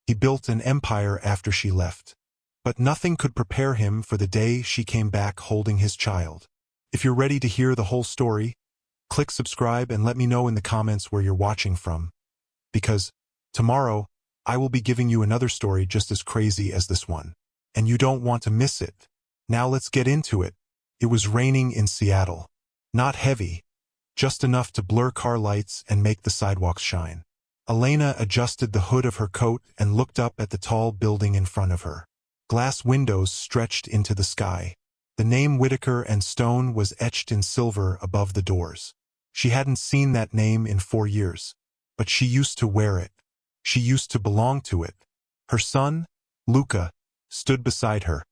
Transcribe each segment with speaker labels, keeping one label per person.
Speaker 1: He built an empire after she left. But nothing could prepare him for the day she came back holding his child. If you're ready to hear the whole story, click subscribe and let me know in the comments where you're watching from. Because tomorrow, I will be giving you another story just as crazy as this one. And you don't want to miss it. Now let's get into it. It was raining in Seattle. Not heavy, just enough to blur car lights and make the sidewalks shine. Elena adjusted the hood of her coat and looked up at the tall building in front of her. Glass windows stretched into the sky. The name Whitaker and Stone was etched in silver above the doors. She hadn't seen that name in 4 years, but she used to wear it. She used to belong to it. Her son, Luca, stood beside her,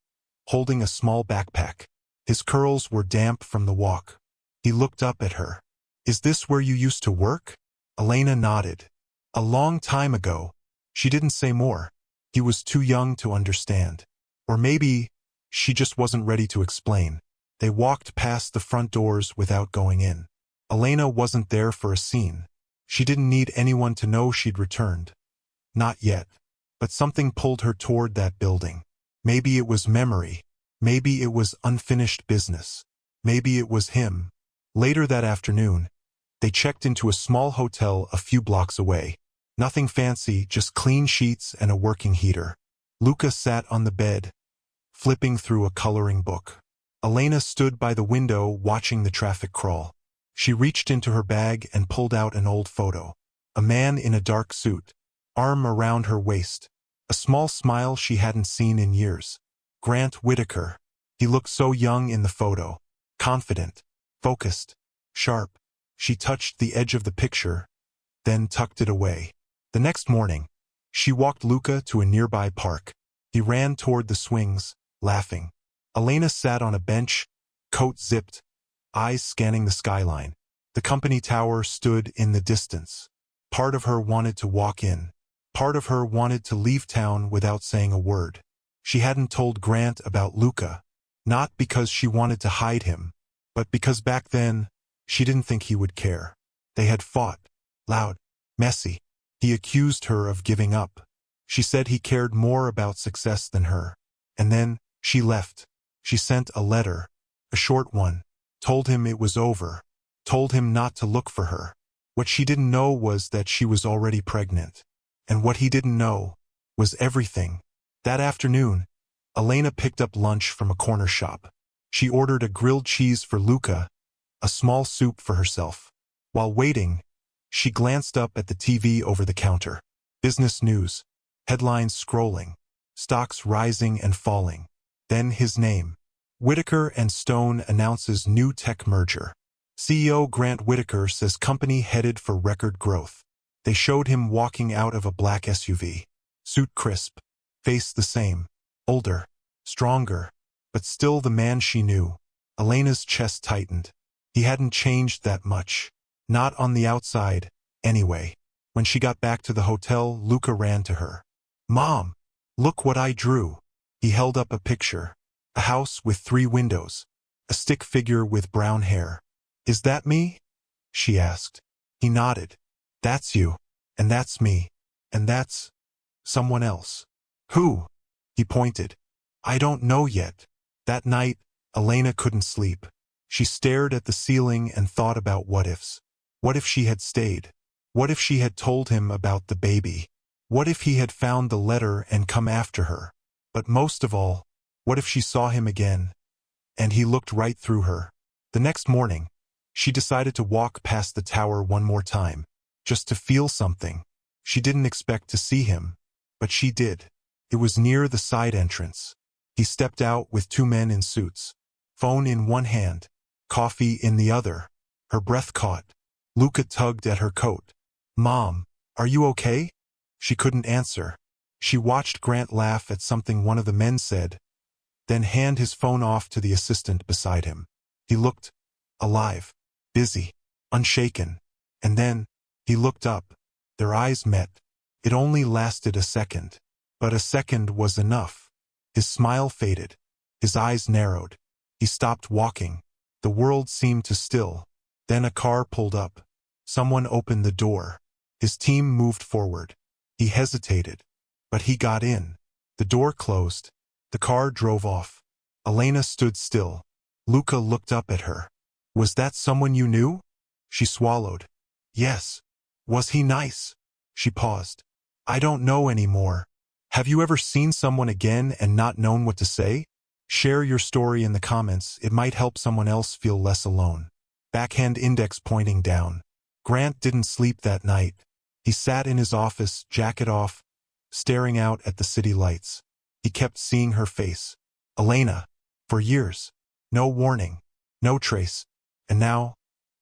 Speaker 1: holding a small backpack. His curls were damp from the walk. He looked up at her. "Is this where you used to work?" Elena nodded. "A long time ago." She didn't say more. He was too young to understand. Or maybe she just wasn't ready to explain. They walked past the front doors without going in. Elena wasn't there for a scene. She didn't need anyone to know she'd returned. Not yet. But something pulled her toward that building. Maybe it was memory. Maybe it was unfinished business. Maybe it was him. Later that afternoon, they checked into a small hotel a few blocks away. Nothing fancy, just clean sheets and a working heater. Luca sat on the bed, flipping through a coloring book. Elena stood by the window watching the traffic crawl. She reached into her bag and pulled out an old photo. A man in a dark suit, arm around her waist. A small smile she hadn't seen in years. Grant Whitaker. He looked so young in the photo. Confident, focused, sharp. She touched the edge of the picture, then tucked it away. The next morning, she walked Luca to a nearby park. He ran toward the swings, laughing. Elena sat on a bench, coat zipped, eyes scanning the skyline. The company tower stood in the distance. Part of her wanted to walk in. Part of her wanted to leave town without saying a word. She hadn't told Grant about Luca, not because she wanted to hide him, but because back then, she didn't think he would care. They had fought. Loud. Messy. He accused her of giving up. She said he cared more about success than her. And then, she left. She sent a letter, a short one, told him it was over, told him not to look for her. What she didn't know was that she was already pregnant. And what he didn't know was everything. That afternoon, Elena picked up lunch from a corner shop. She ordered a grilled cheese for Luca, a small soup for herself. While waiting, she glanced up at the TV over the counter. Business news. Headlines scrolling. Stocks rising and falling. Then his name. Whitaker and Stone announces new tech merger. CEO Grant Whitaker says company headed for record growth. They showed him walking out of a black SUV. Suit crisp. Face the same. Older. Stronger. But still the man she knew. Elena's chest tightened. He hadn't changed that much. Not on the outside, anyway. When she got back to the hotel, Luca ran to her. "Mom, look what I drew." He held up a picture. A house with 3 windows. A stick figure with brown hair. "Is that me?" she asked. He nodded. "That's you. And that's me. And that's someone else." "Who?" He pointed. "I don't know yet." That night, Elena couldn't sleep. She stared at the ceiling and thought about what-ifs. What if she had stayed? What if she had told him about the baby? What if he had found the letter and come after her? But most of all, what if she saw him again? And he looked right through her. The next morning, she decided to walk past the tower one more time, just to feel something. She didn't expect to see him, but she did. It was near the side entrance. He stepped out with 2 men in suits. Phone in one hand, coffee in the other. Her breath caught. Luca tugged at her coat. "Mom, are you okay?" She couldn't answer. She watched Grant laugh at something one of the men said, then hand his phone off to the assistant beside him. He looked alive, busy, unshaken. And then, he looked up. Their eyes met. It only lasted a second. But a second was enough. His smile faded. His eyes narrowed. He stopped walking. The world seemed to still. Then a car pulled up. Someone opened the door. His team moved forward. He hesitated. But he got in. The door closed. The car drove off. Elena stood still. Luca looked up at her. Was that someone you knew? She swallowed. Yes. Was he nice? She paused. I don't know anymore. Have you ever seen someone again and not known what to say? Share your story in the comments. It might help someone else feel less alone. Backhand index pointing down. Grant didn't sleep that night. He sat in his office, jacket off, staring out at the city lights. He kept seeing her face. Elena. For years. No warning. No trace. And now,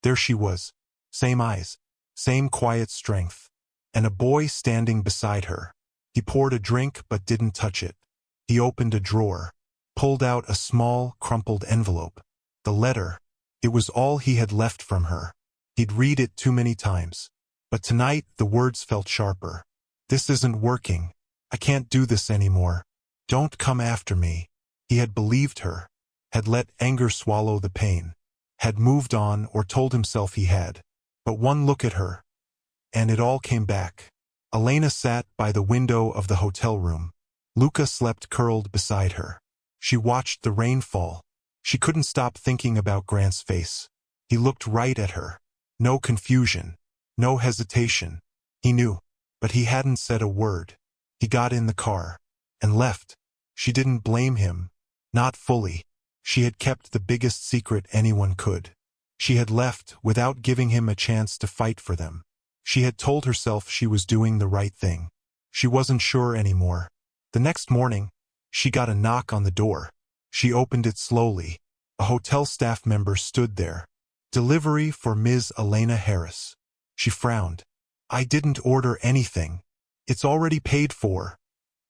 Speaker 1: there she was. Same eyes. Same quiet strength. And a boy standing beside her. He poured a drink but didn't touch it. He opened a drawer. Pulled out a small, crumpled envelope. The letter. It was all he had left from her. He'd read it too many times. But tonight, the words felt sharper. This isn't working. I can't do this anymore. Don't come after me. He had believed her. Had let anger swallow the pain. Had moved on or told himself he had. But one look at her. And it all came back. Elena sat by the window of the hotel room. Luca slept curled beside her. She watched the rain fall. She couldn't stop thinking about Grant's face. He looked right at her. No confusion. No hesitation. He knew. But he hadn't said a word. He got in the car. And left. She didn't blame him. Not fully. She had kept the biggest secret anyone could. She had left without giving him a chance to fight for them. She had told herself she was doing the right thing. She wasn't sure anymore. The next morning, she got a knock on the door. She opened it slowly. A hotel staff member stood there. Delivery for Ms. Elena Harris. She frowned. I didn't order anything. It's already paid for,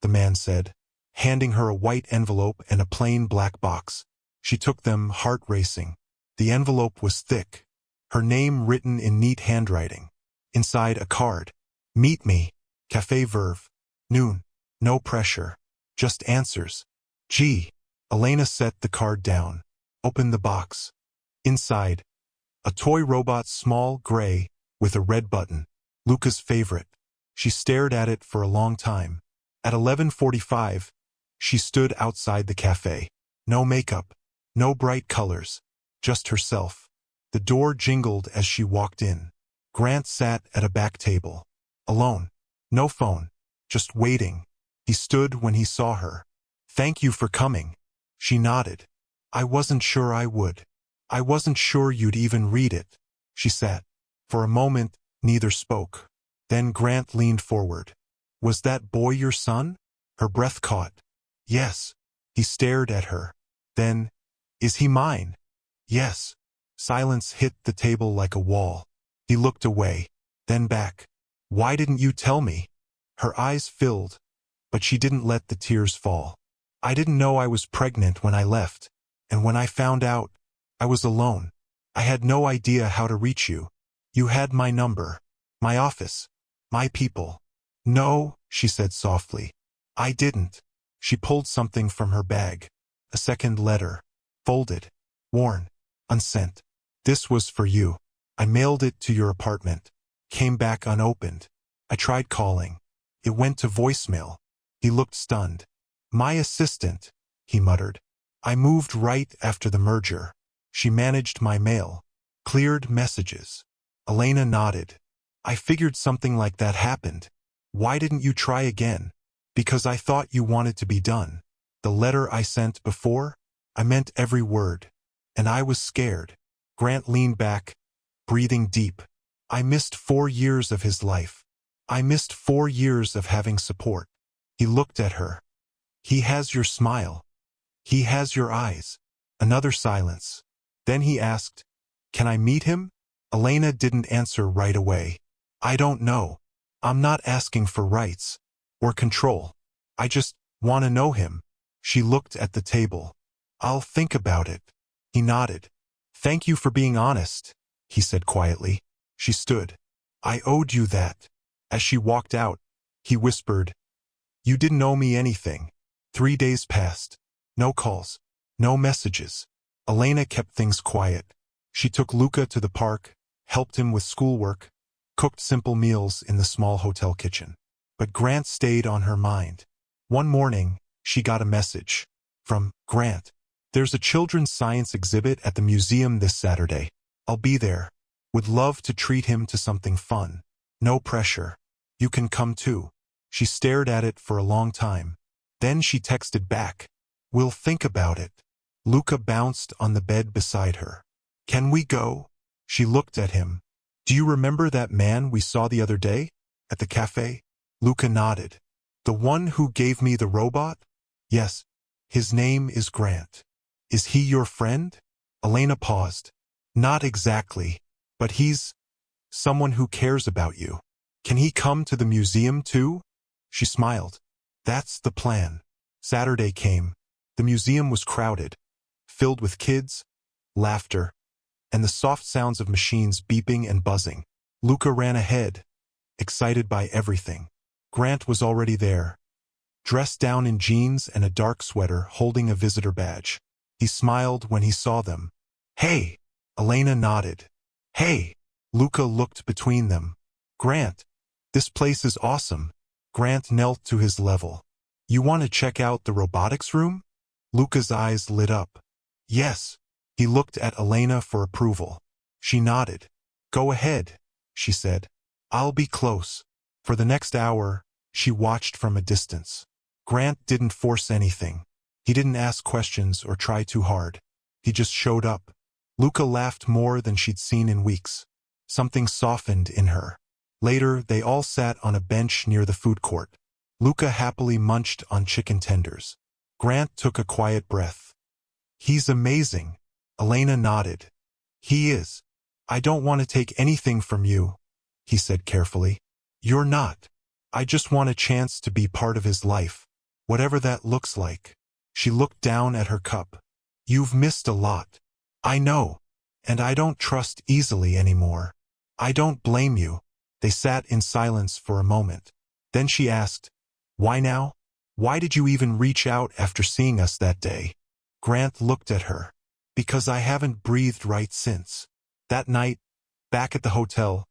Speaker 1: the man said, handing her a white envelope and a plain black box. She took them, heart racing. The envelope was thick. Her name written in neat handwriting. Inside a card. Meet me. Café Verve. Noon. No pressure. Just answers. Gee. Elena set the card down. Opened the box. Inside. A toy robot, small, gray, with a red button. Luca's favorite. She stared at it for a long time. At 11:45, she stood outside the cafe. No makeup. No bright colors. Just herself. The door jingled as she walked in. Grant sat at a back table. Alone. No phone. Just waiting. He stood when he saw her. Thank you for coming. She nodded. I wasn't sure I would. I wasn't sure you'd even read it. She sat. For a moment, neither spoke. Then Grant leaned forward. Was that boy your son? Her breath caught. Yes. He stared at her. Then, is he mine? Yes. Silence hit the table like a wall. He looked away. Then back. Why didn't you tell me? Her eyes filled, but she didn't let the tears fall. I didn't know I was pregnant when I left. And when I found out, I was alone. I had no idea how to reach you. You had my number. My office. My people. No, she said softly. I didn't. She pulled something from her bag. A second letter. Folded. Worn. Unsent. This was for you. I mailed it to your apartment. Came back unopened. I tried calling. It went to voicemail. He looked stunned. My assistant, he muttered. I moved right after the merger. She managed my mail. Cleared messages. Elena nodded. I figured something like that happened. Why didn't you try again? Because I thought you wanted to be done. The letter I sent before, I meant every word. And I was scared. Grant leaned back, breathing deep. I missed 4 years of his life. I missed 4 years of having support. He looked at her. He has your smile. He has your eyes. Another silence. Then he asked, Can I meet him? Elena didn't answer right away. I don't know. I'm not asking for rights or control. I just want to know him. She looked at the table. I'll think about it. He nodded. Thank you for being honest, he said quietly. She stood. I owed you that. As she walked out, he whispered, You didn't owe me anything. 3 days passed. No calls. No messages. Elena kept things quiet. She took Luca to the park, helped him with schoolwork, cooked simple meals in the small hotel kitchen. but Grant stayed on her mind. One morning, she got a message from Grant. There's a children's science exhibit at the museum this Saturday. I'll be there. Would love to treat him to something fun. No pressure. You can come too. She stared at it for a long time. Then she texted back. We'll think about it. Luca bounced on the bed beside her. Can we go? She looked at him. Do you remember that man we saw the other day? At the cafe? Luca nodded. The one who gave me the robot? Yes. His name is Grant. Is he your friend? Elena paused. Not exactly, but he's someone who cares about you. Can he come to the museum too? She smiled. That's the plan. Saturday came. The museum was crowded, filled with kids, laughter, and the soft sounds of machines beeping and buzzing. Luca ran ahead, excited by everything. Grant was already there, dressed down in jeans and a dark sweater, holding a visitor badge. He smiled when he saw them. Hey! Elena nodded. Hey! Luca looked between them. Grant, this place is awesome. Grant knelt to his level. You want to check out the robotics room? Luca's eyes lit up. Yes. He looked at Elena for approval. She nodded. Go ahead, she said. I'll be close. For the next hour, she watched from a distance. Grant didn't force anything. He didn't ask questions or try too hard. He just showed up. Luca laughed more than she'd seen in weeks. Something softened in her. Later, they all sat on a bench near the food court. Luca happily munched on chicken tenders. Grant took a quiet breath. He's amazing. Elena nodded. He is. I don't want to take anything from you, he said carefully. You're not. I just want a chance to be part of his life, whatever that looks like. She looked down at her cup. You've missed a lot. I know. And I don't trust easily anymore. I don't blame you. They sat in silence for a moment. Then she asked, Why now? Why did you even reach out after seeing us that day? Grant looked at her. Because I haven't breathed right since. That night, back at the hotel,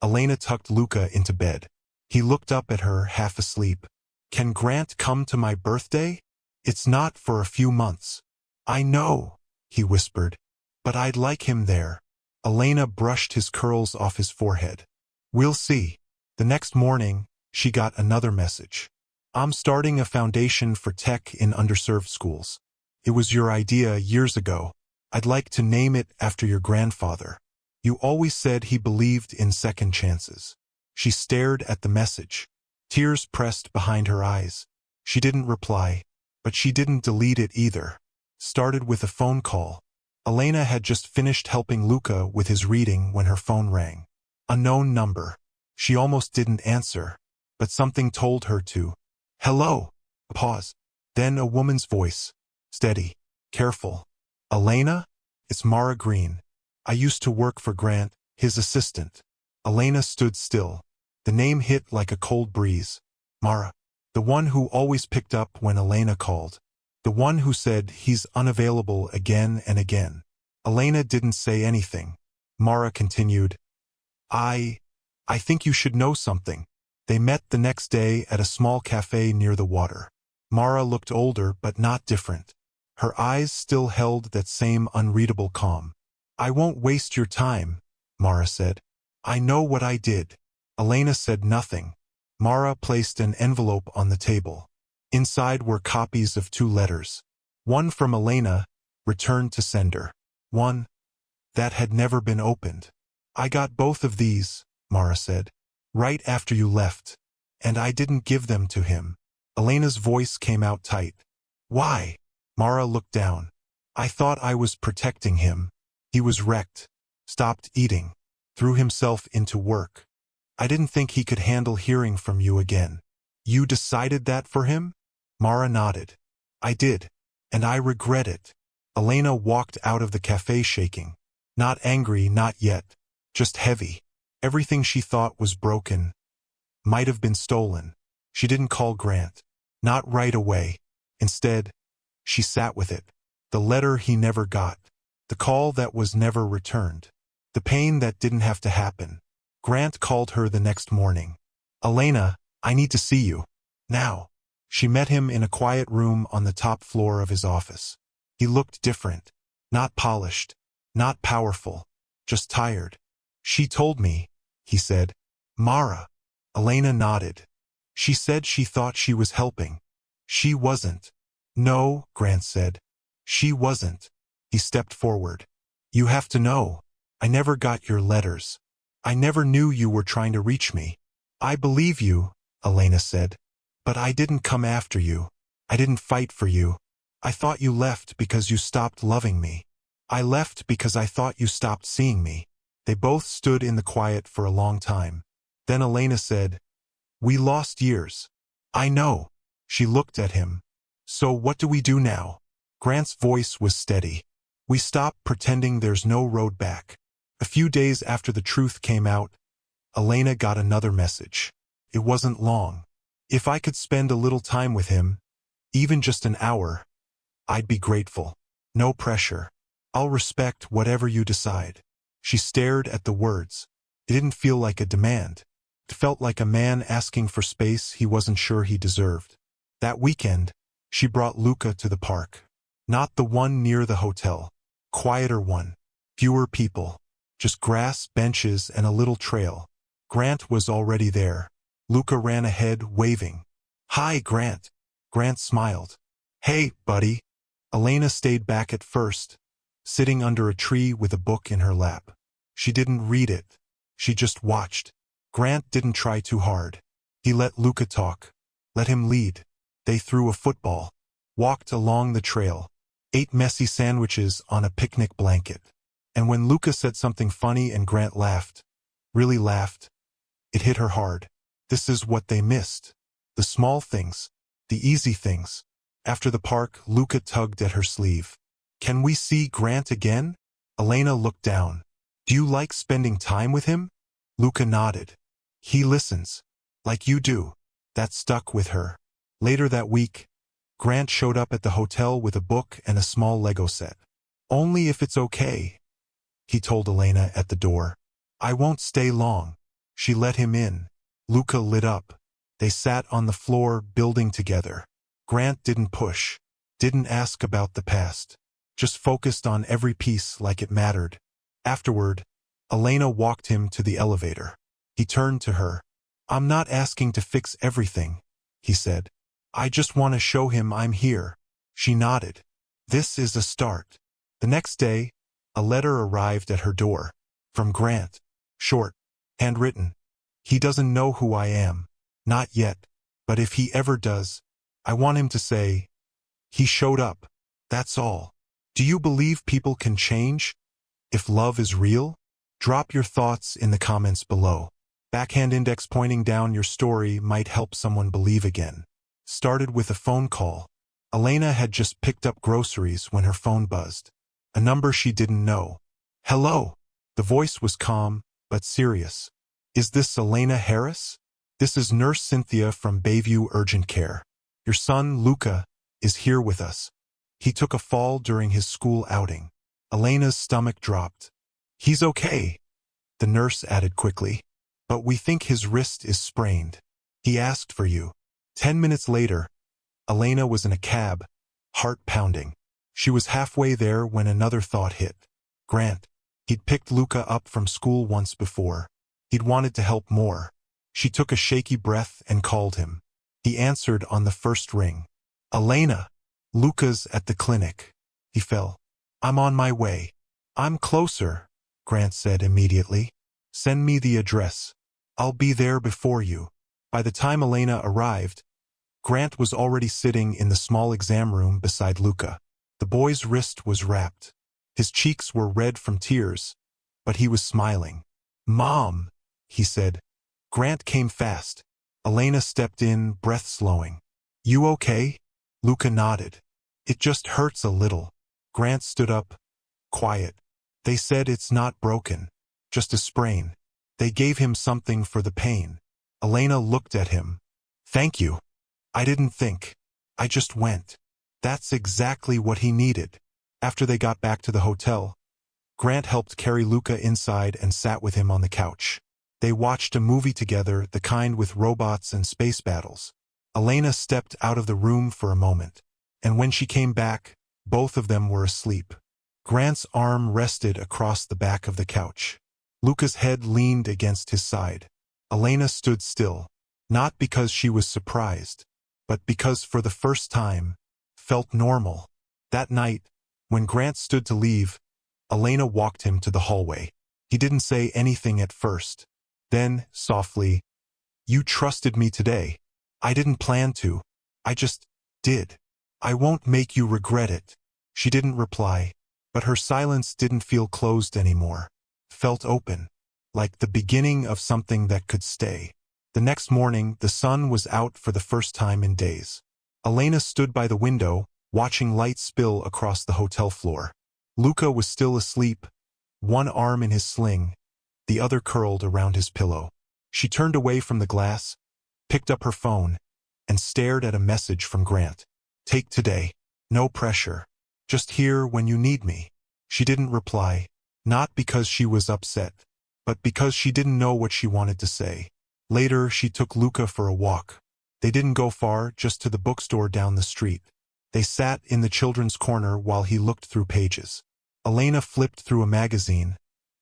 Speaker 1: Elena tucked Luca into bed. He looked up at her, half asleep. Can Grant come to my birthday? It's not for a few months. I know, he whispered. But I'd like him there. Elena brushed his curls off his forehead. We'll see. The next morning, she got another message. I'm starting a foundation for tech in underserved schools. It was your idea years ago. I'd like to name it after your grandfather. You always said he believed in second chances. She stared at the message. Tears pressed behind her eyes. She didn't reply, but she didn't delete it either. Started with a phone call. Elena had just finished helping Luca with his reading when her phone rang. Unknown number. She almost didn't answer, but something told her to. Hello. A pause. Then a woman's voice. Steady. Careful. Elena? It's Mara Green. I used to work for Grant, his assistant. Elena stood still. The name hit like a cold breeze. Mara. The one who always picked up when Elena called. The one who said he's unavailable again and again. Elena didn't say anything. Mara continued. I think you should know something. They met the next day at a small cafe near the water. Mara looked older but not different. Her eyes still held that same unreadable calm. I won't waste your time, Mara said. I know what I did. Elena said nothing. Mara placed an envelope on the table. Inside were copies of 2 letters. One from Elena, returned to sender. One that had never been opened. I got both of these, Mara said, right after you left. And I didn't give them to him. Elena's voice came out tight. Why? Mara looked down. I thought I was protecting him. He was wrecked, stopped eating, threw himself into work. I didn't think he could handle hearing from you again. You decided that for him? Mara nodded. I did. And I regret it. Elena walked out of the cafe shaking. Not angry, not yet. Just heavy. Everything she thought was broken might have been stolen. She didn't call Grant. Not right away. Instead, she sat with it. The letter he never got. The call that was never returned. The pain that didn't have to happen. Grant called her the next morning. Elena, I need to see you. Now. She met him in a quiet room on the top floor of his office. He looked different. Not polished. Not powerful. Just tired. She told me, he said. Mara. Elena nodded. She said she thought she was helping. She wasn't. No, Grant said. She wasn't. He stepped forward. You have to know. I never got your letters. I never knew you were trying to reach me. I believe you, Elena said. But I didn't come after you. I didn't fight for you. I thought you left because you stopped loving me. I left because I thought you stopped seeing me. They both stood in the quiet for a long time. Then Elena said, We lost years. I know. She looked at him. So what do we do now? Grant's voice was steady. We stop pretending there's no road back. A few days after the truth came out, Elena got another message. It wasn't long. If I could spend a little time with him, even just an hour, I'd be grateful. No pressure. I'll respect whatever you decide. She stared at the words. It didn't feel like a demand. It felt like a man asking for space he wasn't sure he deserved. That weekend, she brought Luca to the park. Not the one near the hotel. Quieter one. Fewer people. Just grass, benches, and a little trail. Grant was already there. Luca ran ahead, waving. Hi, Grant. Grant smiled. Hey, buddy. Elena stayed back at first, sitting under a tree with a book in her lap. She didn't read it. She just watched. Grant didn't try too hard. He let Luca talk. Let him lead. They threw a football. Walked along the trail. Ate messy sandwiches on a picnic blanket. And when Luca said something funny and Grant laughed, really laughed, it hit her hard. This is what they missed. The small things. The easy things. After the park, Luca tugged at her sleeve. Can we see Grant again? Elena looked down. Do you like spending time with him? Luca nodded. He listens. Like you do. That stuck with her. Later that week, Grant showed up at the hotel with a book and a small Lego set. Only if it's okay, he told Elena at the door. I won't stay long. She let him in. Luca lit up. They sat on the floor building together. Grant didn't push. Didn't ask about the past. Just focused on every piece like it mattered. Afterward, Elena walked him to the elevator. He turned to her. I'm not asking to fix everything, he said. I just want to show him I'm here. She nodded. This is a start. The next day, a letter arrived at her door. From Grant. Short. Handwritten. He doesn't know who I am. Not yet. But if he ever does, I want him to say, he showed up. That's all. Do you believe people can change? If love is real? Drop your thoughts in the comments below. Backhand index pointing down your story might help someone believe again. Started with a phone call. Elena had just picked up groceries when her phone buzzed. A number she didn't know. Hello. The voice was calm, but serious. Is this Elena Harris? This is Nurse Cynthia from Bayview Urgent Care. Your son, Luca, is here with us. He took a fall during his school outing. Elena's stomach dropped. He's okay, the nurse added quickly. But we think his wrist is sprained. He asked for you. 10 minutes later, Elena was in a cab, heart pounding. She was halfway there when another thought hit. Grant. He'd picked Luca up from school once before. He'd wanted to help more. She took a shaky breath and called him. He answered on the first ring. Elena. Luca's at the clinic. He fell. I'm on my way. I'm closer, Grant said immediately. Send me the address. I'll be there before you. By the time Elena arrived, Grant was already sitting in the small exam room beside Luca. The boy's wrist was wrapped. His cheeks were red from tears, but he was smiling. Mom, he said. Grant came fast. Elena stepped in, breath slowing. You okay? Luca nodded. It just hurts a little. Grant stood up, quiet. They said it's not broken, just a sprain. They gave him something for the pain. Elena looked at him. Thank you. I didn't think. I just went. That's exactly what he needed. After they got back to the hotel, Grant helped carry Luca inside and sat with him on the couch. They watched a movie together, the kind with robots and space battles. Elena stepped out of the room for a moment, and when she came back, both of them were asleep. Grant's arm rested across the back of the couch. Luca's head leaned against his side. Elena stood still, not because she was surprised, but because for the first time, felt normal. That night, when Grant stood to leave, Elena walked him to the hallway. He didn't say anything at first. Then, softly, "You trusted me today. I didn't plan to. I just did. I won't make you regret it." She didn't reply, but her silence didn't feel closed anymore. Felt open, like the beginning of something that could stay. The next morning, the sun was out for the first time in days. Elena stood by the window, watching light spill across the hotel floor. Luca was still asleep, one arm in his sling, the other curled around his pillow. She turned away from the glass, picked up her phone, and stared at a message from Grant. "Take today. No pressure. Just here when you need me." She didn't reply, not because she was upset, but because she didn't know what she wanted to say. Later, she took Luca for a walk. They didn't go far, just to the bookstore down the street. They sat in the children's corner while he looked through pages. Elena flipped through a magazine,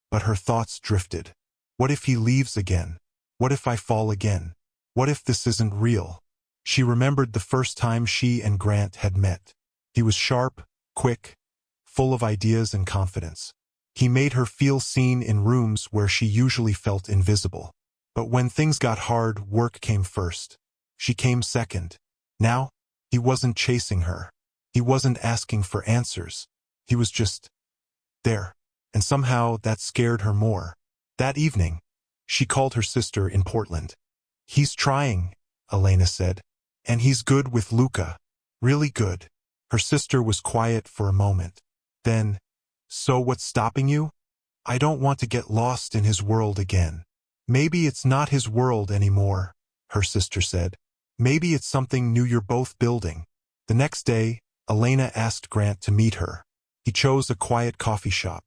Speaker 1: but her thoughts drifted. What if he leaves again? What if I fall again? What if this isn't real? She remembered the first time she and Grant had met. He was sharp, quick, full of ideas and confidence. He made her feel seen in rooms where she usually felt invisible. But when things got hard, work came first. She came second. Now, he wasn't chasing her. He wasn't asking for answers. He was just there. And somehow that scared her more. That evening, she called her sister in Portland. "He's trying," Elena said. "And he's good with Luca. Really good." Her sister was quiet for a moment. Then, "So what's stopping you?" "I don't want to get lost in his world again." "Maybe it's not his world anymore," her sister said. "Maybe it's something new you're both building." The next day, Elena asked Grant to meet her. He chose a quiet coffee shop.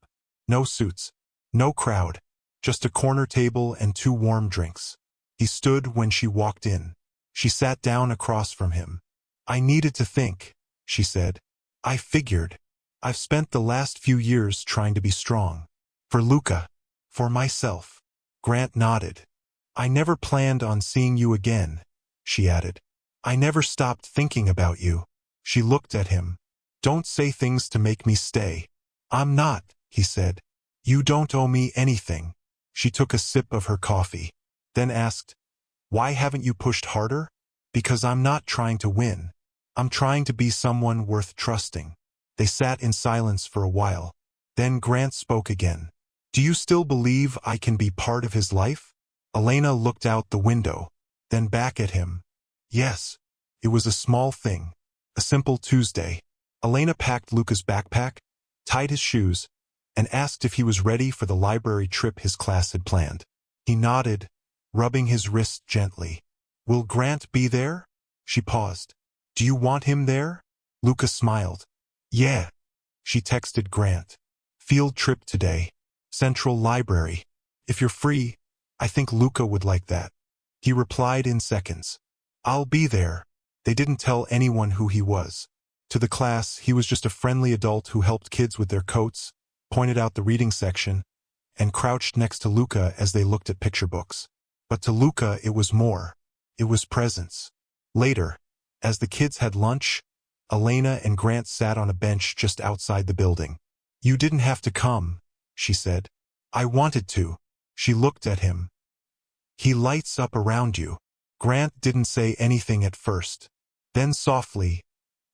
Speaker 1: No suits, no crowd, just a corner table and 2 warm drinks. He stood when she walked in. She sat down across from him. "I needed to think," she said. "I figured. I've spent the last few years trying to be strong. For Luca. For myself." Grant nodded. "I never planned on seeing you again," she added. "I never stopped thinking about you." She looked at him. "Don't say things to make me stay." "I'm not," he said. "You don't owe me anything." She took a sip of her coffee, then asked, "Why haven't you pushed harder?" "Because I'm not trying to win. I'm trying to be someone worth trusting." They sat in silence for a while. Then Grant spoke again. "Do you still believe I can be part of his life?" Elena looked out the window, then back at him. "Yes." It was a small thing. A simple Tuesday. Elena packed Luca's backpack, tied his shoes, and asked if he was ready for the library trip his class had planned. He nodded, rubbing his wrist gently. "Will Grant be there?" She paused. "Do you want him there?" Luca smiled. "Yeah." She texted Grant. "Field trip today. Central Library. If you're free, I think Luca would like that." He replied in seconds. "I'll be there." They didn't tell anyone who he was. To the class, he was just a friendly adult who helped kids with their coats, pointed out the reading section, and crouched next to Luca as they looked at picture books. But to Luca, it was more. It was presence. Later, as the kids had lunch, Elena and Grant sat on a bench just outside the building. "You didn't have to come," she said. "I wanted to." She looked at him. "He lights up around you." Grant didn't say anything at first. Then softly,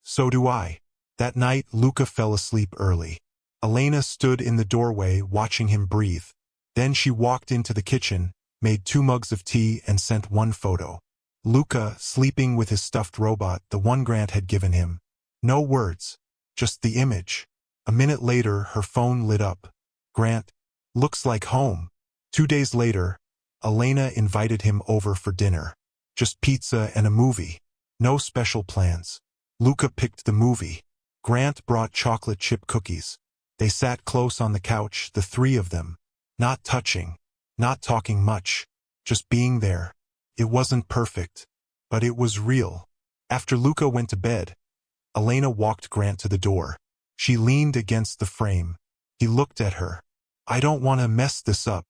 Speaker 1: "So do I." That night, Luca fell asleep early. Elena stood in the doorway watching him breathe. Then she walked into the kitchen, made 2 mugs of tea, and sent 1 photo. Luca sleeping with his stuffed robot, the one Grant had given him. No words, just the image. A minute later, her phone lit up. "Grant, looks like home." 2 days later, Elena invited him over for dinner. Just pizza and a movie. No special plans. Luca picked the movie. Grant brought chocolate chip cookies. They sat close on the couch, the 3 of them. Not touching. not talking much, just being there. It wasn't perfect, but it was real. After Luca went to bed, Elena walked Grant to the door. She leaned against the frame. He looked at her. I don't want to mess this up.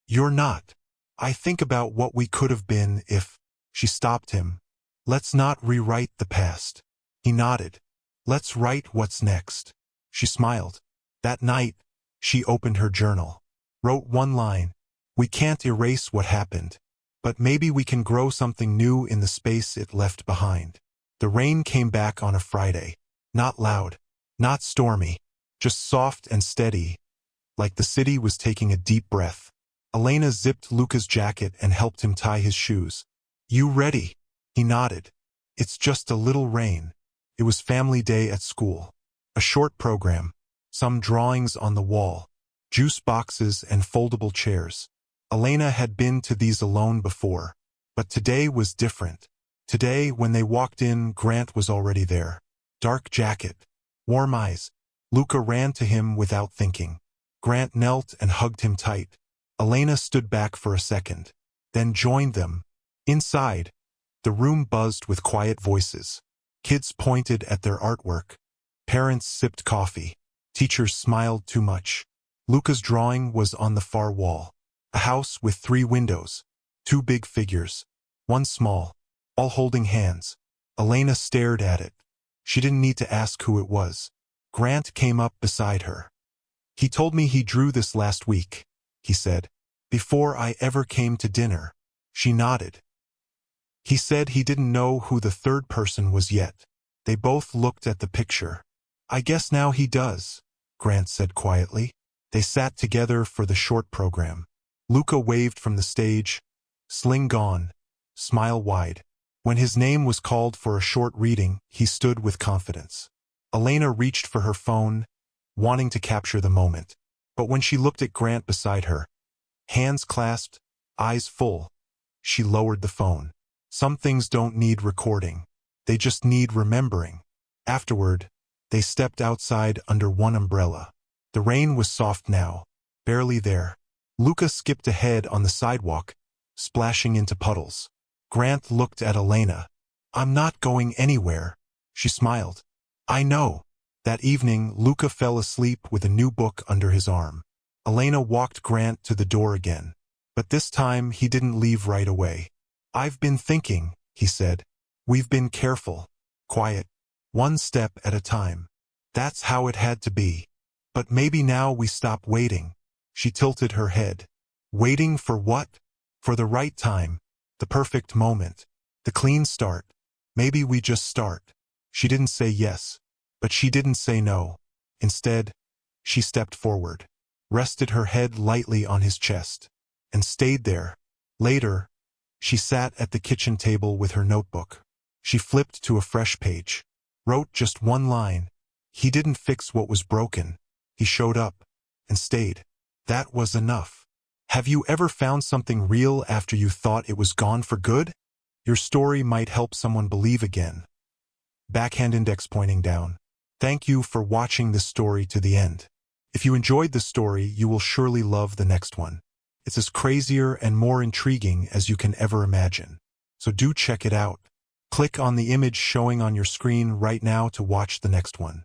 Speaker 1: You're not. I think about what we could have been if... She stopped him. Let's not rewrite the past. He nodded. Let's write what's next. She smiled. That night, she opened her journal. Wrote one line. We can't erase what happened, but maybe we can grow something new in the space it left behind. The rain came back on a Friday. Not loud, not stormy, just soft and steady, like the city was taking a deep breath. Elena zipped Luca's jacket and helped him tie his shoes. You ready? He nodded. It's just a little rain. It was family day at school. A short program, some drawings on the wall, juice boxes and foldable chairs. Elena had been to these alone before, but today was different. Today, when they walked in, Grant was already there. Dark jacket, warm eyes. Luca ran to him without thinking. Grant knelt and hugged him tight. Elena stood back for a second, then joined them. Inside, the room buzzed with quiet voices. Kids pointed at their artwork. Parents sipped coffee. Teachers smiled too much. Luca's drawing was on the far wall. A house with 3 windows, 2 big figures, 1 small, all holding hands. Elena stared at it. She didn't need to ask who it was. Grant came up beside her. He told me he drew this last week, he said, before I ever came to dinner. She nodded. He said he didn't know who the third person was yet. They both looked at the picture. I guess now he does, Grant said quietly. They sat together for the short program. Luca waved from the stage, sling gone, smile wide. When his name was called for a short reading, he stood with confidence. Elena reached for her phone, wanting to capture the moment. But when she looked at Grant beside her, hands clasped, eyes full, she lowered the phone. Some things don't need recording. They just need remembering. Afterward, they stepped outside under one umbrella. The rain was soft now, barely there. Luca skipped ahead on the sidewalk, splashing into puddles. Grant looked at Elena. I'm not going anywhere. She smiled. I know. That evening, Luca fell asleep with a new book under his arm. Elena walked Grant to the door again. But this time, he didn't leave right away. I've been thinking, he said. We've been careful, quiet, one step at a time. That's how it had to be. But maybe now we stop waiting. She tilted her head. Waiting for what? For the right time, the perfect moment, the clean start. Maybe we just start. She didn't say yes, but she didn't say no. Instead, she stepped forward, rested her head lightly on his chest, and stayed there. Later, she sat at the kitchen table with her notebook. She flipped to a fresh page, wrote just one line. He didn't fix what was broken. He showed up and stayed. That was enough. Have you ever found something real after you thought it was gone for good? Your story might help someone believe again. Backhand index pointing down. Thank you for watching this story to the end. If you enjoyed this story, you will surely love the next one. It's as crazier and more intriguing as you can ever imagine. So do check it out. Click on the image showing on your screen right now to watch the next one.